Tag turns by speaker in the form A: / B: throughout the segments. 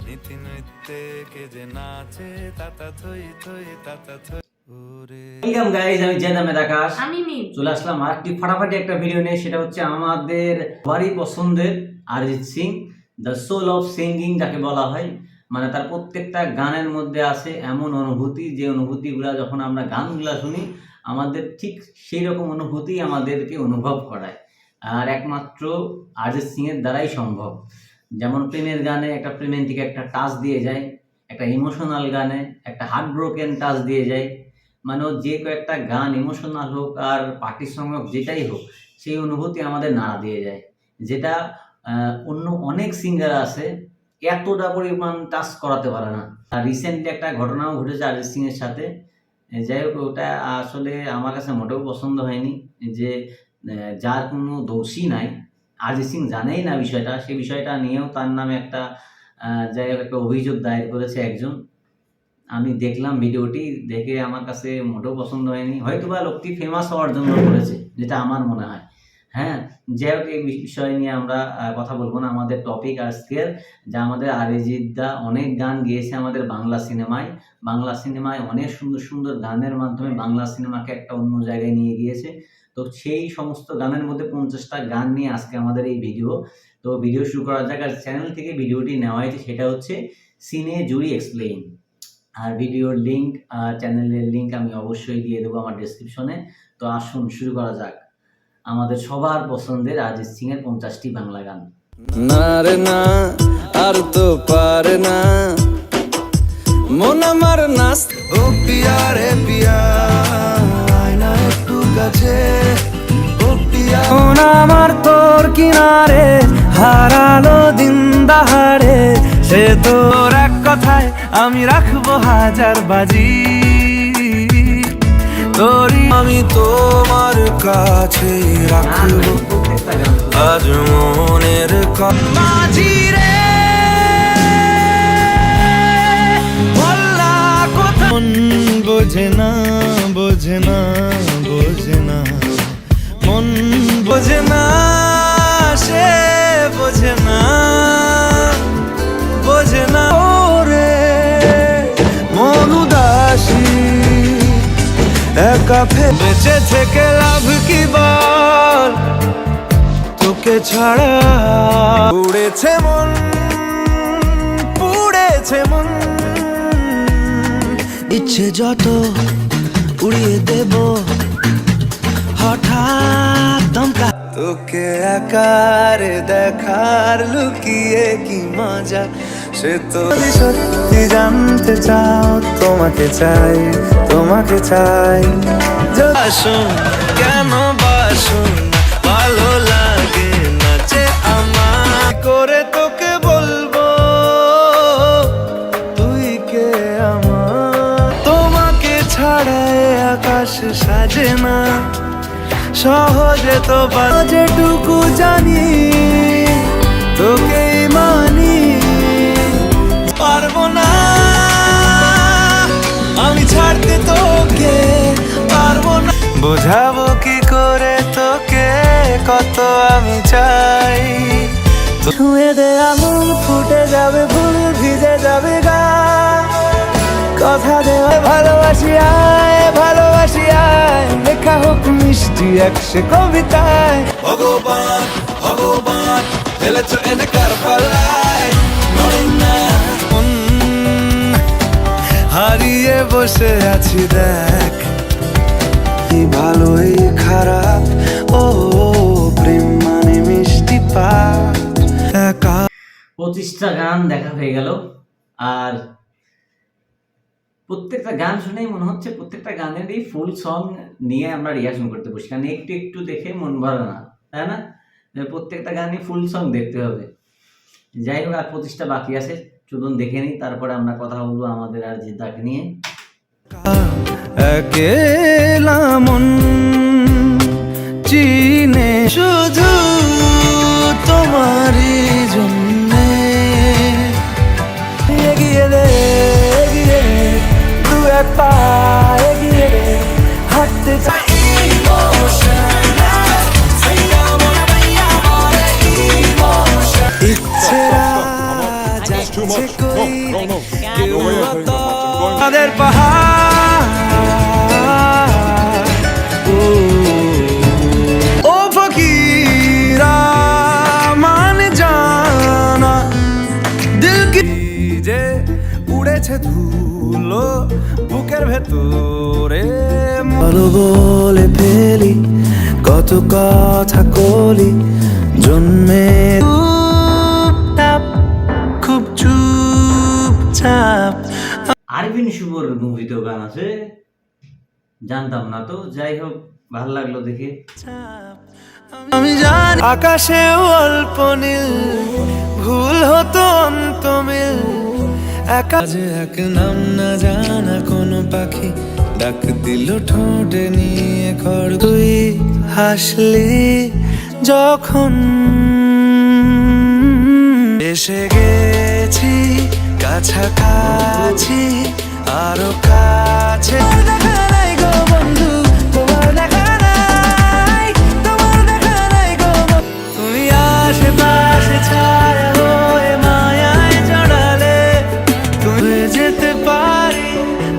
A: নীতি নৃত্যে কে যে নাচে তাতা থই থই তাতা থই।
B: ওয়েলকাম গাইস, আমি জেদ আহমেদ আকাশ।
C: আমি মিম।
B: চলে আসলাম আরেকটি ফাটাফাটি একটা ভিডিও নিয়ে। সেটা হচ্ছে আমাদের সবারই পছন্দের Arijit Singh, the soul of singing যাকে বলা হয়। মানে তার প্রত্যেকটা গানের মধ্যে আছে এমন অনুভূতি, যে অনুভূতিগুলো যখন আমরা গানগুলো শুনি আমাদের ঠিক সেই রকম অনুভূতি আমাদেরকে অনুভব করায়। আর একমাত্র অরিজিৎ সিং এর দ্বারাই সম্ভব। যেমন প্রেমের গানে একটা প্রেমেন্টিক একটা টাচ দিয়ে যায়, একটা ইমোশনাল গানে একটা হার্ট ব্রোকেন টাচ দিয়ে যায়। মানে যে কয়েকটা গান ইমোশনাল হোক আর পার্টি সং হোক, যেটাই হোক, সেই অনুভূতি আমাদের নাড়া দিয়ে যায়, যেটা অন্য অনেক সিঙ্গার আছে এতটা পরিমাণ টাচ করাতে পারে না। আর রিসেন্টলি একটা ঘটনাও ঘটেছে অরিজিৎ সিং এর সাথে। যাই হোক, ওটা আসলে আমার কাছে মোটেও পছন্দ হয়নি, যে যার কোনো দোষই নাই, অরিজিৎ সিং জানেই না বিষয়টা, সেই বিষয়টা নিয়েও তার নামে একটা যাই হোক একটা অভিযোগ দায়ের করেছে একজন। আমি দেখলাম ভিডিওটি, দেখে আমার কাছে মোটেও পছন্দ হয়নি। হয়তো বা লোকটি ফেমাস হওয়ার জন্য করেছে, যেটা আমার মনে হয়। হ্যাঁ, যাই হোক, এই বিষয় নিয়ে আমরা কথা বলবো না। আমাদের টপিক আজকের, যা আমাদের অরিজিৎ দা অনেক গান গেয়েছে আমাদের বাংলা সিনেমায়। বাংলা সিনেমায় অনেক সুন্দর সুন্দর গানের মাধ্যমে বাংলা সিনেমাকে একটা অন্য জায়গায় নিয়ে গিয়েছে। তো সেই সমস্ত গানের মধ্যে 50টা গান নিয়ে আজকে আমাদের এই ভিডিও। তো ভিডিও শুরু করা যাক। আর চ্যানেল থেকে ভিডিওটি নেওয়া হয়েছে, সেটা হচ্ছে সিনে জুড়ি এক্সপ্লেইন। আর ভিডিওর লিঙ্ক, চ্যানেলের লিঙ্ক আমি অবশ্যই দিয়ে দেবো আমার ডেসক্রিপশনে। তো আসুন শুরু করা যাক আমাদের সবার পছন্দের অরিজিৎ সিং এর 50টি বাংলা গান।
A: না রে না, আর তো পারে না মন আমার নাচ। ও পিয়া রে পিয়া, আয়না একটু কাছে। ও পিয়া, মন আমার তোর কিনারে, হারালো দিন দাহারে। সে তোর এক কথায় আমি রাখবো হাজার বাজি। তোরই আমি তোমার কাছে রাখবো আজ মনের মাঝি রে। বল্লা কথা মন বোঝে না, বোঝে না, বোঝে না, মন বোঝে না, সে বোঝে না, বোঝে না। ওরে মন উদাসী একা বেঁচে থেকে লাভ কি বল, তোকে ছাড়া পুড়েছে মন, পুড়েছে মন। ইচ্ছে যত উড়িয়ে দেব হঠাৎ দমকা। তোকে একারে দেখার লুকিয়ে কি মজা, সে তো সত্যি জানতে চাও। তোমাকে চাই, তোমাকে চাই। বাসুন কেন বাসুন, ভালো লাগে না যে আমার করে। তোকে বলবো তুই কে আমার, তোমাকে ছাড়ায় আকাশ সাজে না সহজে। তো যেটুকু জানি তোকেই মানি, পারবো না আমি ছাড়তে তোকে, পারবো না। বোঝাবো কি করে তোকে কত আমি চাই। ছুঁয়ে দে আঙুল, ফুটে যাবে ফুল, ভিজে যাবে গা। কথা দেওয়া ভালোবাসি আয়, ভালোবাসি আয়। লেখা হোক মিষ্টি একশে কবিতায়। ভগবান ভগবান ফেলেছ এনে কার পাল্লায়, হারিয়ে বসে আছি দেখ। ভালোই খারাপ, ও প্রেম মানে মিষ্টি পাঠ।
B: 25টা গান দেখা হয়ে গেল। আর প্রত্যেকটা গান শুনেই মনে হচ্ছে প্রত্যেকটা গানেরই ফুল সং নিয়ে আমরা রিয়াকশন করতে বসি, কারণ একটু একটু দেখে মন ভরে না, তাই না? প্রত্যেকটা গানই ফুল সং দেখতে হবে। যাই হোক, আর 25টা বাকি আছে, চলুন দেখে নিই, তারপরে আমরা কথা বলবো আমাদের অরিজিৎ দাকে নিয়ে।
A: একেলা মন চিনে শুধু তোমারই জন্যে। এগিয়ে দে, এগিয়ে দু এক পা এগিয়ে দে, হাঁটতে চাই। ইচ্ছেরা আছে কই
C: No, no.
A: কেউ
C: No way I'm playing that much. I'm going.
A: তাদের পাহাড় ও ফকিরা মানে জানা দিল কি যে উড়েছে ধুলো বুকের ভেতরে বলো বলে ফেলি কত কথা কলি জন্মে চুপচাপ, খুব চুপচাপ
B: আরবিন শুভর মুভিতেও গান আছে, জানতাম না তো। যাই হোক, ভালো লাগলো দেখে।
A: আমি জানি আকাশে অল্প নীল ভুল হতো অন্ত মিল একা যে এক নাম না জানা কোনো পাখি ডাক দিল ঠোঁটে নিয়ে খড় তুই হাসলি যখন এসে গেছি কাছাকাছি আরো কাছে দেখা নাই গো বন্ধু তোমার দেখা নাই তোমার দেখা নাই গো তুমি আশেপাশে ছায়া হয়ে মায়ায় জড়ালে তুমি যেতে পারি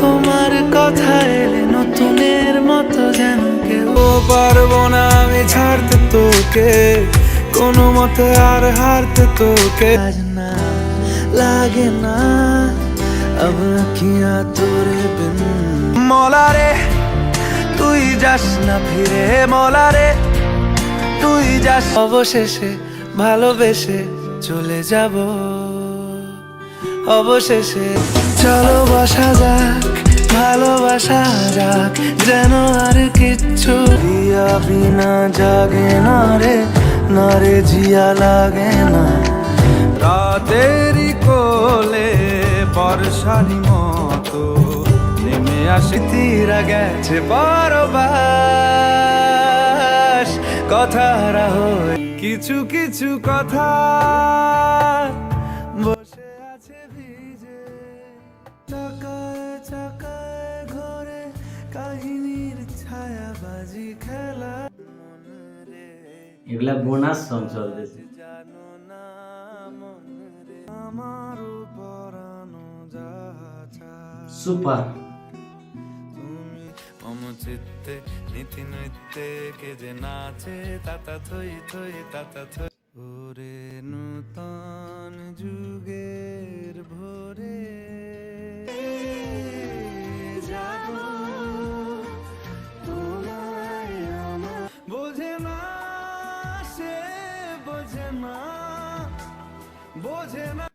A: তোমার কথা এলে নতুনের মতো যেন কেউ পারবো না আমি ছাড়তে তোকে কোনো মতে আর হারতে তোকে আজ না লাগে না अब अखियां তোরে বিন মলা রে তুই যাস না ফিরে মলা রে তুই যাস অবশেষে ভালোবেসে চলে যাব অবশেষে চলো বসা যাক ভালোবাসা যাক যেন আর কিচ্ছু দিয়া বিনা জাগে না রে জিয়া লাগে না রাতেরই কোলে বর্ষারি মতো নেমে আসি তীরা গেছে পরবাস কথারা হয়ে কিছু কিছু কথা বসে আছে ভিজে চাকায় চাকায় ঘরে কাহিনীর ছায়াবাজি খেলা মনে রে
B: এগুলা বোনাস সং চলতেছে।
A: জানো না মন রে আমারও পরানো যাচা
B: সুপার।
A: তুমি মম চিত্তে নীতি নৃত্যে কে যে নাচে তাতা থই থই তাতা থই ওরে নূতন যুগের ভোরে যাবো তোমায় আমার বোঝে না সে বোঝে না বোঝে না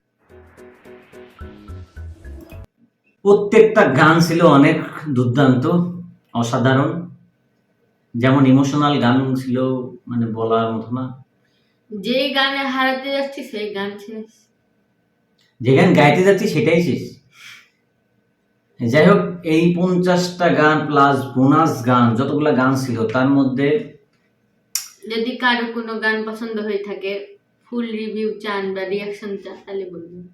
B: প্রত্যেকটা গান ছিল অনেক দুর্দান্ত, অসাধারণ। যেমন ইমোশনাল গান ছিল, মানে বলার মতো না।
D: যে গানে হারাতে যাচ্ছি সেই গান শেষ।
B: যে গান গাইতে যাচ্ছি সেটাই শেষ। যাই হোক, এই 50টা গান প্লাস বোনাস গান যতগুলা গান ছিল তার মধ্যে
D: যদি কারো কোনো গান পছন্দ হয়ে থাকে, ফুল রিভিউ চান বা রিয়াকশন চান, তাহলে বলবেন।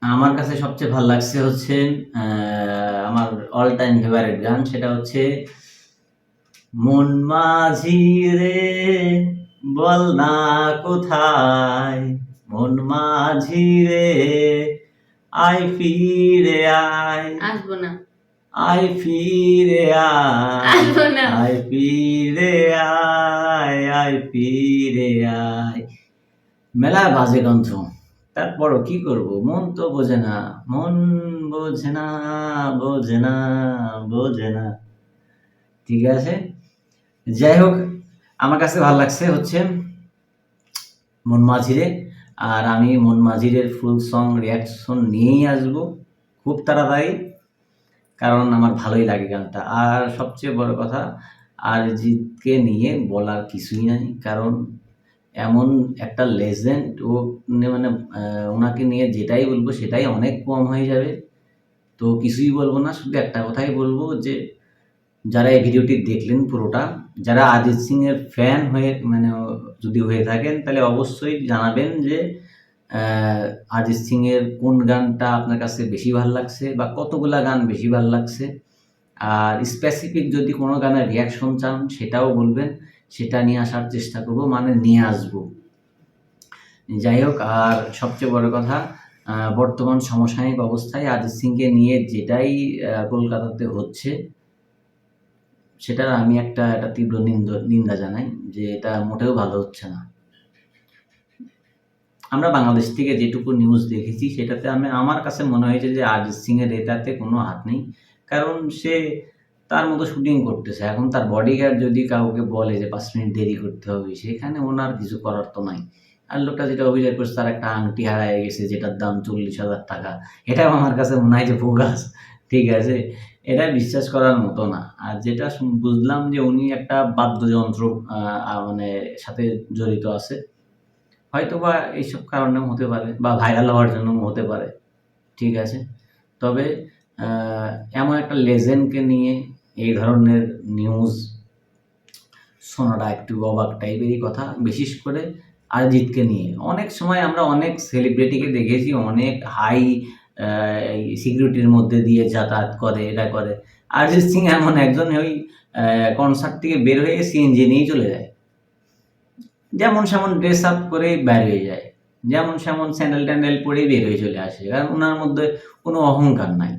B: আমার কাছে সবচেয়ে ভালো লাগছে হচ্ছে আমার অল টাইম ফেভারিট গান, সেটা হচ্ছে মন মাঝি রে বল না কোথায়, মন মাঝি রে আয় ফিরে আয়,
D: আসবো না
B: আয় ফিরে আয়,
D: আসবো না
B: আয় ফিরে আয়, আয় ফিরে আয়। মেলা বাজে গ্রন্থ, তারপরও কি করব, মন তো বোঝে না, মন বোঝে না, বোঝে না, বোঝে না। ঠিক আছে, যাই হোক, আমার কাছে ভালো লাগছে হচ্ছে মন মাঝিরে। আর আমি মন মাঝিরের ফুল সং রিয়াকশন নিয়েই আসবো খুব তাড়াতাড়ি, কারণ আমার ভালোই লাগে গানটা। আর সবচেয়ে বড় কথা, অরিজিৎকে নিয়ে বলার কিছুই নাই, কারণ এমন একটা লেজেন্ড। ও মানে ওনাকে নিয়ে যেটাই বলবো সেটাই অনেক কম হয়ে যাবে, তো কিছুই বলবো না। শুধু একটা কথাই বলবো যে যারা এই ভিডিওটি দেখলেন পুরোটা, যারা অরিজিৎ সিং এর ফ্যান হয়ে মানে যদি হয়ে থাকেন, তাহলে অবশ্যই জানাবেন যে অরিজিৎ সিং এর কোন গানটা আপনার কাছে বেশি ভালো লাগছে বা কতগুলা গান বেশি ভালো লাগছে। আর স্পেসিফিক যদি কোনো গানের রিয়াকশন চান সেটাও বলবেন, সেটা নিয়ে আসার চেষ্টা করব, মানে নিয়ে আসবো। যাই হোক, আর সবচেয়ে বড় কথা, বর্তমান সমসাময়িক অবস্থায় অরিজিৎ সিংকে নিয়ে যেটাই কলকাতাতে হচ্ছে সেটার আমি একটা তীব্র নিন্দা জানাই যে এটা মোটেও ভালো হচ্ছে না। আমরা বাংলাদেশ থেকে যেটুকু নিউজ দেখেছি সেটাতে আমার কাছে মনে হয়েছে যে অরিজিৎ সিংয়ের এটাতে কোনো হাত নেই, কারণ সে তার মতো শুটিং করতেছে। এখন তার বডিগার্ড যদি কাউকে বলে যে 5 মিনিট দেরি করতে হবে, সেখানে ওনার কিছু করার তো নাই। আর লোকটা যেটা অভিযোগ করছে তার একটা আংটি হারায় গেছে যেটার দাম 40,000 টাকা, এটাও আমার কাছে মনে হয় যে বোগাস। ঠিক আছে, এটা বিশ্বাস করার মতো না। আর যেটা বুঝলাম যে উনি একটা বাদ্যযন্ত্র মানে সাথে জড়িত আছে, হয়তোবা এইসব কারণেও হতে পারে বা ভাইরাল হওয়ার জন্যও হতে পারে। ঠিক আছে, তবে এমন একটা লেজেন্ডকে নিয়ে এই ধরনের নিউজ শোনাটা একটু অবাক টাইপেরই কথা, বিশেষ করে অরিজিৎকে নিয়ে। অনেক সময় আমরা অনেক সেলিব্রিটিকে দেখেছি অনেক হাই সিকিউরিটির মধ্যে দিয়ে যাতায়াত করে, এটা করে। অরিজিৎ সিং এমন একজন, ওই কনসার্ট থেকে বের হয়ে সিএনজি নিয়েই চলে যায়, যেমন সেমন ড্রেস আপ করে বের হয়ে যায়, যেমন সেমন স্যান্ডেল ট্যান্ডেল পরেই বের হয়ে চলে আসে, কারণ ওনার মধ্যে কোনো অহংকার নাই।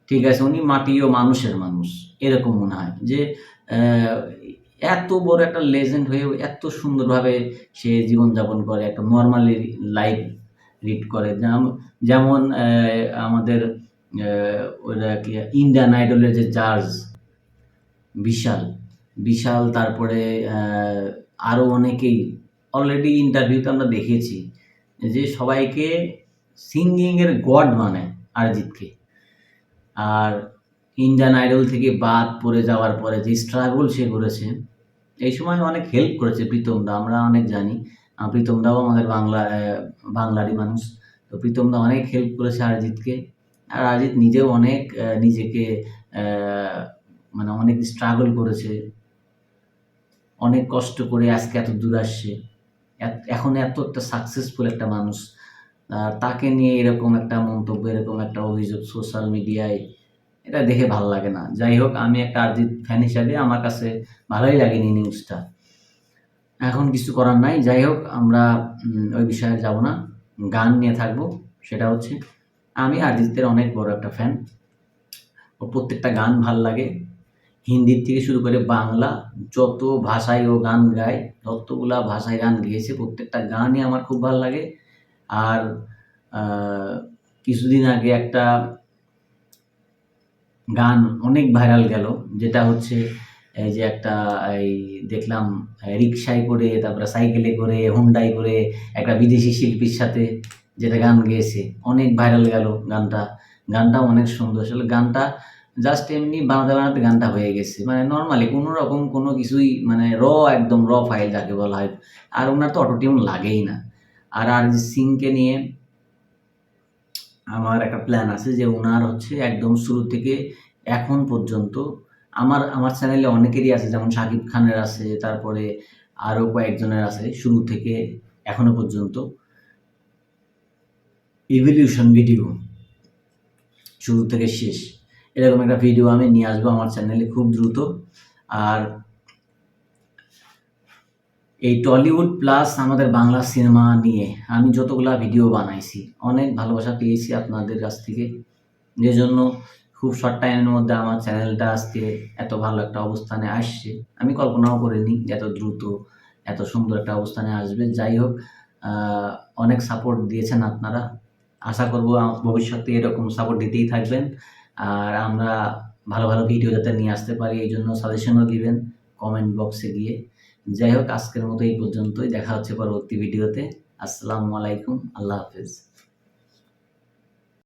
B: ঠিক আছে, উনি মাটি ও মানুষের মানুষ, এরকম মনে হয় যে এত বড় একটা লেজেন্ড হয়ে এত সুন্দরভাবে সে জীবনযাপন করে, একটা নর্মালি লাইফ লিড করে। যেমন আমাদের ওরা কি ইন্ডিয়ান আইডলের যে জাজ বিশাল, তারপরে আরও অনেকেই অলরেডি ইন্টারভিউতে আমরা দেখেছি যে সবাইকে সিঙ্গিংয়ের গড মানে অরিজিৎকে। আর ইন্ডিয়ান আইডল থেকে বাদ পড়ে যাওয়ার পরে যে স্ট্রাগল সে করেছে, এই সময় অনেক হেল্প করেছে প্রীতম দা, আমরা অনেক জানি। প্রীতম দাও আমাদের বাংলারই মানুষ, তো প্রীতম দা অনেক হেল্প করেছে অরিজিৎকে। আর অরিজিৎ নিজেও অনেক নিজেকে মানে অনেক স্ট্রাগল করেছে, অনেক কষ্ট করে আজকে এত দূর আসছে, এখন এত একটা সাকসেসফুল একটা মানুষ। তাকে নিয়ে এরকম একটা মন্তব্য, এরকম একটা অভিযোগ সোশ্যাল মিডিয়ায়, এটা দেখে ভালো লাগে না। যাই হোক, আমি একটা অরিজিৎ ফ্যান হিসাবে আমার কাছে ভালোই লাগেনি নিউজটা। এখন কিছু করার নাই। যাই হোক, আমরা ওই বিষয়ে যাব না, গান নিয়ে থাকবো। সেটা হচ্ছে, আমি অরিজিতের অনেক বড় একটা ফ্যান, ও প্রত্যেকটা গান ভাল লাগে, হিন্দির থেকে শুরু করে বাংলা, যত ভাষায় ও গান গায়, যতগুলা ভাষায় গান গেয়েছে, প্রত্যেকটা গানই আমার খুব ভালো লাগে। আর কিছুদিন আগে একটা গান অনেক ভাইরাল গেল, যেটা হচ্ছে এই যে একটা এই দেখলাম রিক্সায় করে, তারপরে সাইকেলে করে, হুন্ডাই করে একটা বিদেশি শিল্পীর সাথে যেটা গান গেয়েছে, অনেক ভাইরাল গেল গানটাও অনেক সুন্দর। আসলে গানটা জাস্ট এমনি বানাতে গানটা হয়ে গেছে, মানে নর্মালি কোনো রকম কোনো কিছুই, মানে একদম ফাইল যাকে বলা হয়। আর ওনার তো অটোটিউন লাগেই না। আর অরিজিৎ সিংকে নিয়ে আমার একটা প্ল্যান আছে যে ওনার হচ্ছে একদম শুরু থেকে এখন পর্যন্ত আমার চ্যানেলে অনেকেরই আছে, যেমন শাকিব খানের আছে, তারপরে আরও কয়েকজনের আছে, শুরু থেকে এখনো পর্যন্ত ইভলিউশন ভিডিও, শুরু থেকে শেষ, এরকম একটা ভিডিও আমি নিয়ে আসবো আমার চ্যানেলে খুব দ্রুত। আর এই টলিউড প্লাস আমাদের বাংলা সিনেমা নিয়ে আমি যতগুলা ভিডিও বানাইছি, অনেক ভালোবাসা পেয়েছি আপনাদের কাছ থেকে, যে জন্য খুব শর্ট টাইমের মধ্যে আমার চ্যানেলটা আজকে এত ভালো একটা অবস্থানে আসছে। আমি কল্পনাও করিনি এত দ্রুত এত সুন্দর একটা অবস্থানে আসবে। যাই হোক, অনেক সাপোর্ট দিয়েছেন আপনারা, আশা করব ভবিষ্যতে এরকম সাপোর্ট দিতেই থাকবেন। আর আমরা ভালো ভালো ভিডিও যাতে নিয়ে আসতে পারি, এই জন্য সাজেশনও দিবেন কমেন্ট বক্সে গিয়ে। যাই হোক, আজকের মতো এই পর্যন্তই, দেখা হচ্ছে পরবর্তী ভিডিওতে। আসসালামু আলাইকুম, আল্লাহ হাফেজ।